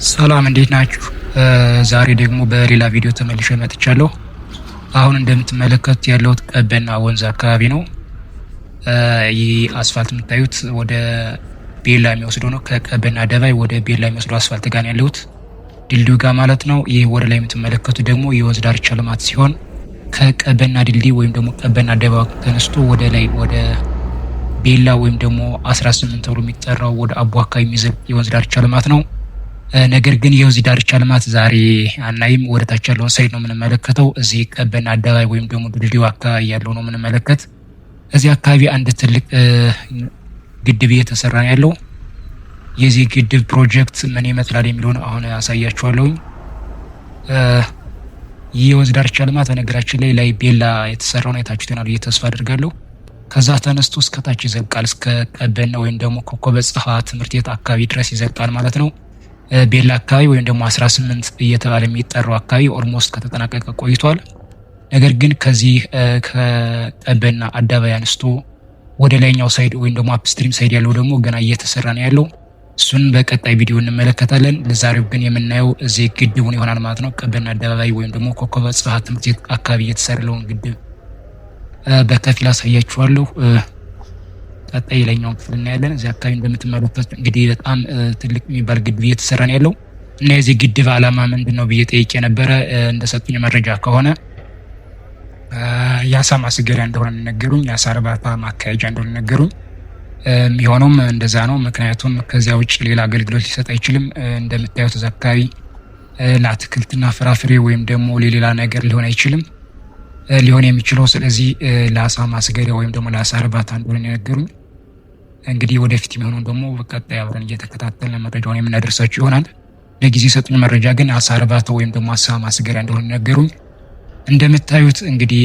ሰላም እንዴት ናችሁ? ዛሬ ደግሞ በሌላ ቪዲዮ ተመልሼ መጥቻለሁ። አሁን እንደምትመለከቱት ያለሁት ቀበና ወንዝ አካባቢ ነው። ይህ አስፋልት የምታዩት ወደ ቤላ የሚወስደው ነው። ከቀበና ደባይ ወደ ቤላ የሚወስደው አስፋልት ጋር ያለሁት ድልድዩ ጋር ማለት ነው። ይህ ወደ ላይ የምትመለከቱት ደግሞ የወንዝ ዳርቻ ልማት ሲሆን ከቀበና ድልድይ ወይም ደግሞ ቀበና ደባይ ተነስቶ ወደ ላይ ወደ ቤላ ወይም ደግሞ 18 ተብሎ የሚጠራው ወደ አቦ አካባቢ የሚዘልቅ የወንዝ ዳርቻ ልማት ነው። ነገር ግን የወንዝ ዳርቻ ልማት ዛሬ አናይም። ወደ ታች ያለውን ሳይድ ነው የምንመለከተው። እዚህ ቀበና አደባባይ ወይም ደግሞ ድልድዩ አካባቢ ያለው ነው የምንመለከት። እዚህ አካባቢ አንድ ትልቅ ግድብ እየተሰራ ነው ያለው። የዚህ ግድብ ፕሮጀክት ምን ይመስላል የሚለውን አሁን አሳያችኋለሁ። ይህ የወንዝ ዳርቻ ልማት በነገራችን ላይ ቤላ የተሰራው ነው። የታችሁት ይሆናል ተስፋ አድርጋለሁ። ከዛ ተነስቶ እስከ ታች ይዘልቃል። እስከ ቀበና ወይም ደግሞ ኮከበ ጽሃ ትምህርት ቤት አካባቢ ድረስ ይዘልቃል ማለት ነው። ቤላ አካባቢ ወይም ደግሞ 18 እየተባለ የሚጠራው አካባቢ ኦልሞስት ከተጠናቀቀ ቆይቷል። ነገር ግን ከዚህ ከቀበና አደባባይ አንስቶ ወደ ላይኛው ሳይድ ወይም ደግሞ አፕስትሪም ሳይድ ያለው ደግሞ ገና እየተሰራ ነው ያለው። እሱን በቀጣይ ቪዲዮ እንመለከታለን። ለዛሬው ግን የምናየው እዚህ ግድቡን ይሆናል ማለት ነው። ቀበና አደባባይ ወይም ደግሞ ኮከበ ጽሃ ትምህርት ቤት አካባቢ እየተሰራ ያለውን ግድብ በከፊል አሳያችኋለሁ። ቀጣይ ላይኛው ክፍል እናያለን። እዚህ አካባቢ እንደምትመለከቱት እንግዲህ በጣም ትልቅ የሚባል ግድብ እየተሰራ ነው ያለው እና የዚህ ግድብ ዓላማ ምንድነው ብዬ ጠይቄ ነበረ። እንደሰጡኝ መረጃ ከሆነ የአሳ ማስገሪያ እንደሆነ ነገሩኝ። የአሳ እርባታ ማካሄጃ እንደሆነ ነገሩኝ። የሚሆነውም እንደዛ ነው። ምክንያቱም ከዚያ ውጭ ሌላ አገልግሎት ሊሰጥ አይችልም። እንደምታዩት እዚህ አካባቢ ለአትክልትና ፍራፍሬ ወይም ደግሞ ለሌላ ነገር ሊሆን አይችልም። ሊሆን የሚችለው ስለዚህ ለአሳ ማስገሪያ ወይም ደግሞ ለአሳ እርባታ እንደሆነ ነገሩኝ። እንግዲህ ወደፊት የሚሆነው ደግሞ በቀጣይ አብረን እየተከታተልን መረጃውን የምናደርሳችሁ ይሆናል። ለጊዜ የሰጡኝ መረጃ ግን አሳ እርባታ ወይም ደግሞ አሳ ማስገሪያ እንደሆነ ነገሩኝ። እንደምታዩት እንግዲህ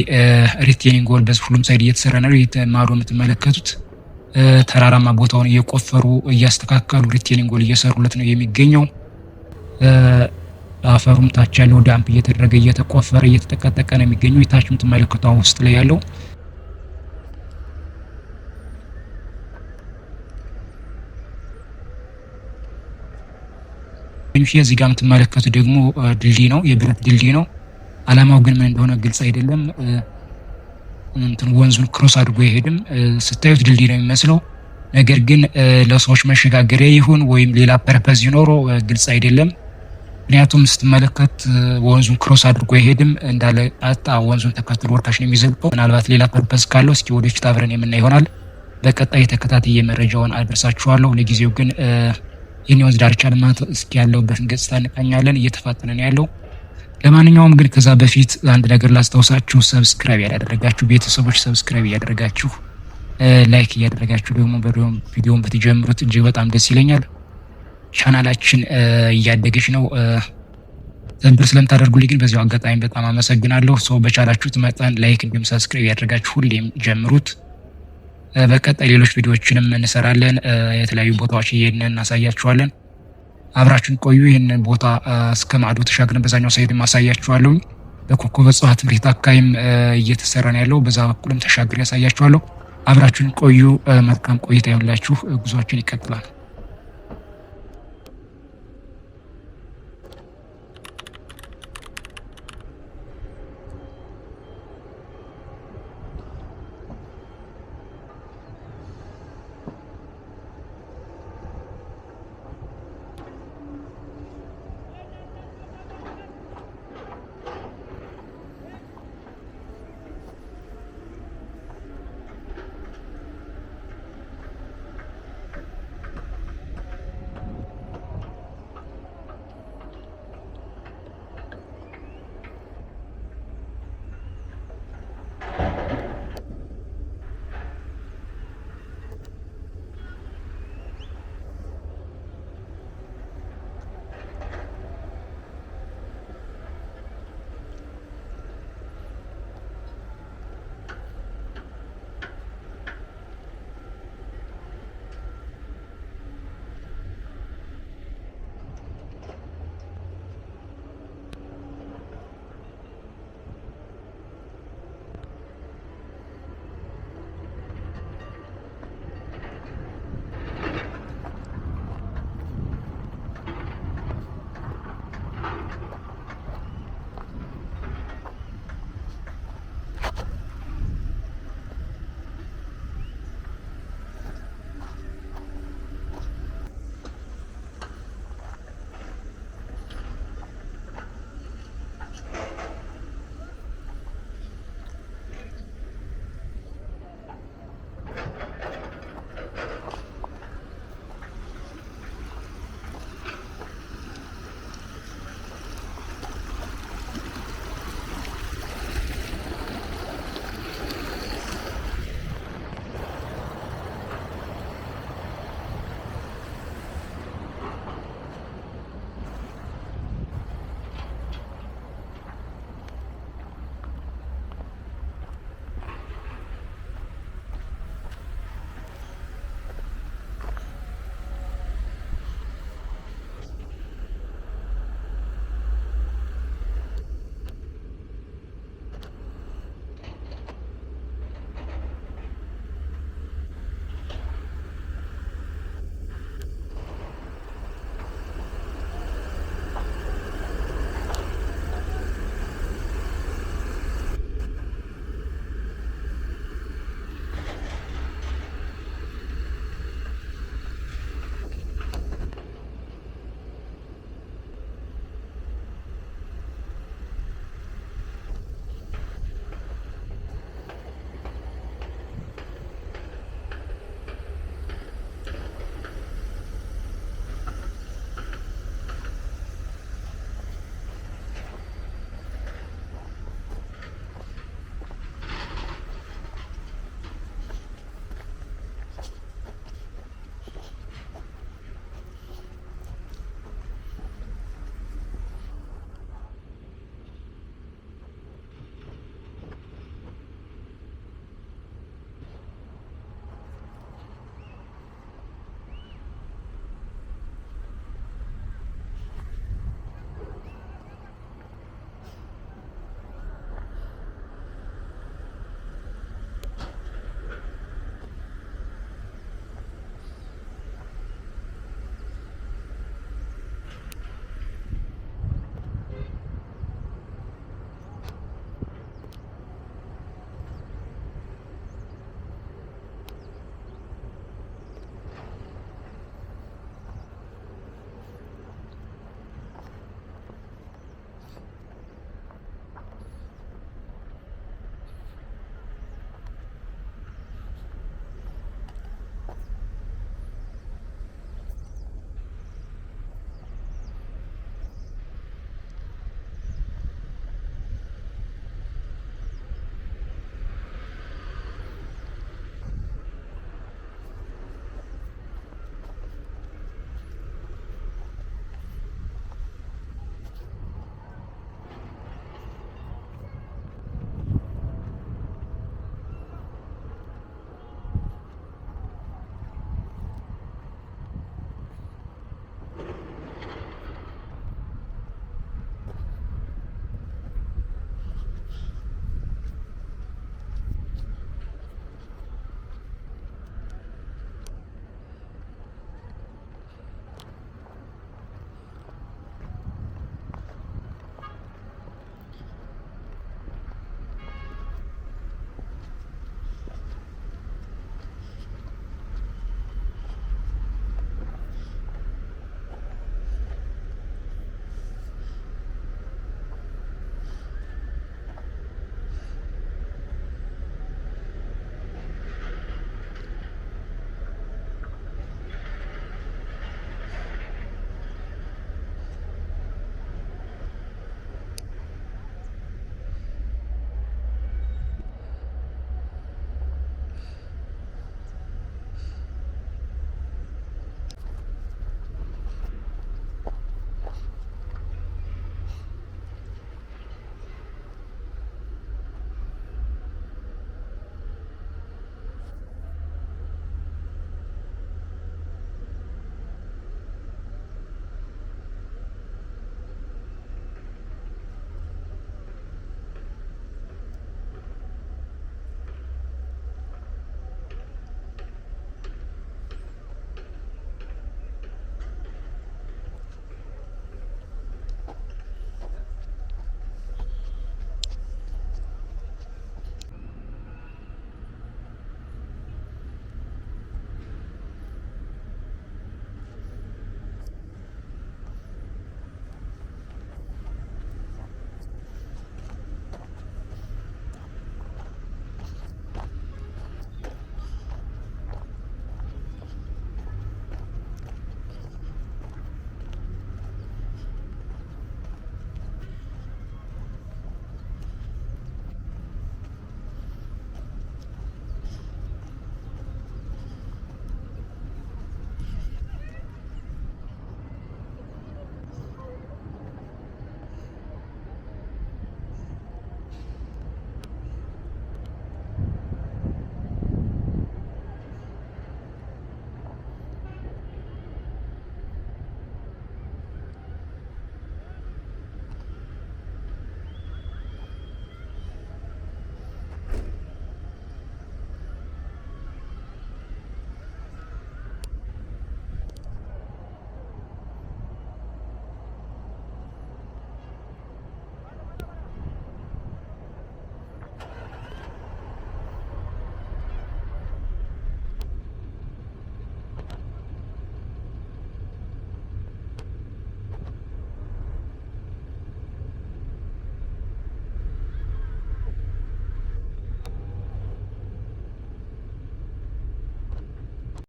ሪቴኒንግ ወል በዚህ ሁሉም ሳይድ እየተሰራ ነው። ማዶ የምትመለከቱት ተራራማ ቦታውን እየቆፈሩ እያስተካከሉ ሪቴኒንግ ወል እየሰሩለት ነው የሚገኘው። አፈሩም ታች ያለው ዳምፕ እየተደረገ እየተቆፈረ እየተጠቀጠቀ ነው የሚገኘው። የታች የምትመለከቱት አሁን ውስጥ ላይ ያለው እዚህ ጋር የምትመለከቱት ደግሞ ድልድይ ነው፣ የብረት ድልድይ ነው። ዓላማው ግን ምን እንደሆነ ግልጽ አይደለም። ወንዙን ክሮስ አድርጎ አይሄድም። ስታዩት ድልድይ ነው የሚመስለው። ነገር ግን ለሰዎች መሸጋገሪያ ይሁን ወይም ሌላ ፐርፐዝ ይኖረው ግልጽ አይደለም። ምክንያቱም ስትመለከት ወንዙን ክሮስ አድርጎ አይሄድም። እንዳለ ቀጥታ ወንዙን ተከትሎ ወርታች ነው የሚዘልቀው። ምናልባት ሌላ ፐርፐዝ ካለው እስኪ ወደፊት አብረን የምናይ ይሆናል። በቀጣይ ተከታታይ መረጃውን አደርሳችኋለሁ። ለጊዜው ግን ይህን የወንዝ ዳርቻ ልማት እስኪ ያለውበትን ገጽታ እንቃኛለን። እየተፋጠነ ነው ያለው። ለማንኛውም ግን ከዛ በፊት አንድ ነገር ላስታውሳችሁ። ሰብስክራይብ ያላደረጋችሁ ቤተሰቦች ሰብስክራይብ እያደረጋችሁ ላይክ እያደረጋችሁ ደግሞ ቪዲዮውን ብትጀምሩት እጅግ በጣም ደስ ይለኛል። ቻናላችን እያደገች ነው። ዘንድሮ ስለምታደርጉልኝ ግን በዚሁ አጋጣሚ በጣም አመሰግናለሁ። ሰው በቻላችሁት መጠን ላይክ እንዲሁም ሰብስክራይብ ያደርጋችሁ ሁሌም ጀምሩት። በቀጣይ ሌሎች ቪዲዮዎችንም እንሰራለን። የተለያዩ ቦታዎች እየሄድን እናሳያችኋለን። አብራችሁን ቆዩ። ይህንን ቦታ እስከ ማዶ ተሻግረን በዛኛው ሳይድ ማሳያችኋለሁ። በኮከበ ጽሃ ትምህርት ቤት አካባቢም እየተሰራ ነው ያለው። በዛ በኩልም ተሻግሬ ያሳያችኋለሁ። አብራችሁን ቆዩ። መልካም ቆይታ ይሁንላችሁ። ጉዟችን ይቀጥላል።